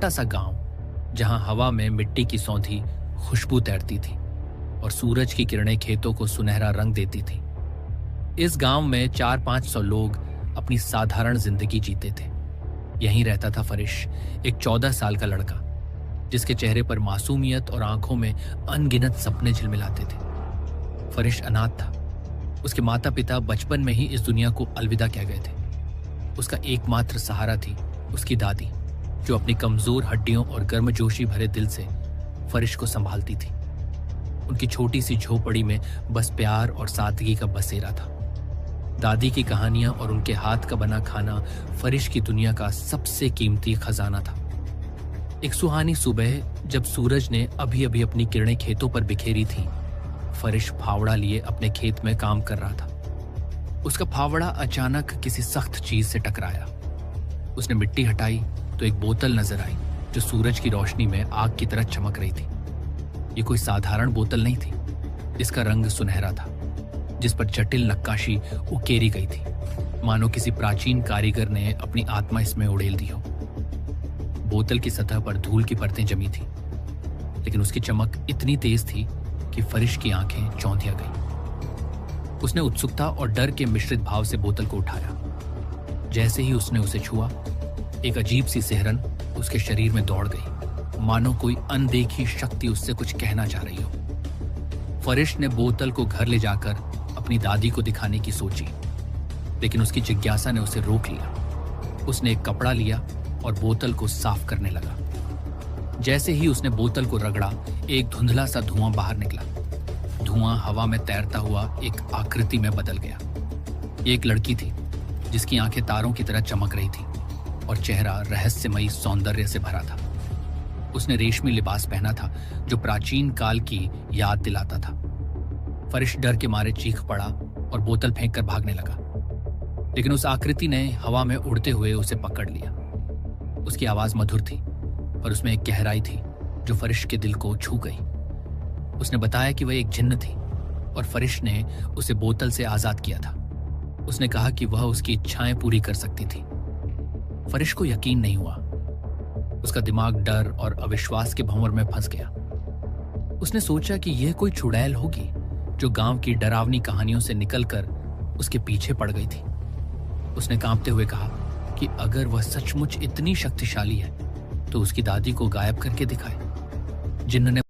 छोटा सा गांव जहां हवा में मिट्टी की सौंधी खुशबू तैरती थी और सूरज की किरणें खेतों को सुनहरा रंग देती थी। इस गांव में 400-500 लोग अपनी साधारण जिंदगी जीते थे। यहीं रहता था फरिश, एक 14 साल का लड़का जिसके चेहरे पर मासूमियत और आंखों में अनगिनत सपने झिलमिलाते थे। फरिश अनाथ था। उसके माता पिता बचपन में ही इस दुनिया को अलविदा कह गए थे। उसका एकमात्र सहारा थी उसकी दादी, जो अपनी कमजोर हड्डियों और गर्मजोशी भरे दिल से फरिश को संभालती थी। उनकी छोटी सी झोपड़ी में बस प्यार और सादगी का बसेरा था। दादी की कहानियां और उनके हाथ का बना खाना फरिश की दुनिया का सबसे कीमती खजाना था। एक सुहानी सुबह जब सूरज ने अभी अभी अपनी किरणें खेतों पर बिखेरी थी, फरिश फावड़ा लिए अपने खेत में काम कर रहा था। उसका फावड़ा अचानक किसी सख्त चीज से टकराया। उसने मिट्टी हटाई तो एक बोतल नजर आई जो सूरज की रोशनी में आग की तरह चमक रही थी। ये कोई साधारण बोतल नहीं थी। इसका रंग सुनहरा था, जिस पर जटिल नक्काशी उकेरी गई थी, मानो किसी प्राचीन कारीगर ने अपनी आत्मा इसमें उड़ेल दी हो। बोतल की सतह पर धूल की परतें जमी थी, लेकिन उसकी चमक इतनी तेज थी कि फरिश की आंखें चौंधिया गईं। उसने उत्सुकता और डर के मिश्रित भाव से बोतल को उठाया। जैसे ही उसने उसे छुआ, एक अजीब सी सिहरन उसके शरीर में दौड़ गई, मानो कोई अनदेखी शक्ति उससे कुछ कहना चाह रही हो। फरिश ने बोतल को घर ले जाकर अपनी दादी को दिखाने की सोची, लेकिन उसकी जिज्ञासा ने उसे रोक लिया। उसने एक कपड़ा लिया और बोतल को साफ करने लगा। जैसे ही उसने बोतल को रगड़ा, एक धुंधला सा धुआं बाहर निकला। धुआं हवा में तैरता हुआ एक आकृति में बदल गया। ये एक लड़की थी जिसकी आंखें तारों की तरह चमक रही थी और चेहरा रहस्यमयी सौंदर्य से भरा था। उसने रेशमी लिबास पहना था जो प्राचीन काल की याद दिलाता था। फरिश डर के मारे चीख पड़ा और बोतल फेंककर भागने लगा, लेकिन उस आकृति ने हवा में उड़ते हुए उसे पकड़ लिया। उसकी आवाज मधुर थी, पर उसमें एक गहराई थी जो फरिश के दिल को छू गई। उसने बताया कि वह एक जिन्न थी और फरिश ने उसे बोतल से आजाद किया था। उसने कहा कि वह उसकी इच्छाएं पूरी कर सकती थी। फरिश को यकीन नहीं हुआ। उसका दिमाग डर और अविश्वास के भंवर में फंस गया। उसने सोचा कि यह कोई चुड़ैल होगी जो गांव की डरावनी कहानियों से निकलकर उसके पीछे पड़ गई थी। उसने कांपते हुए कहा कि अगर वह सचमुच इतनी शक्तिशाली है तो उसकी दादी को गायब करके दिखाए। जिन्न ने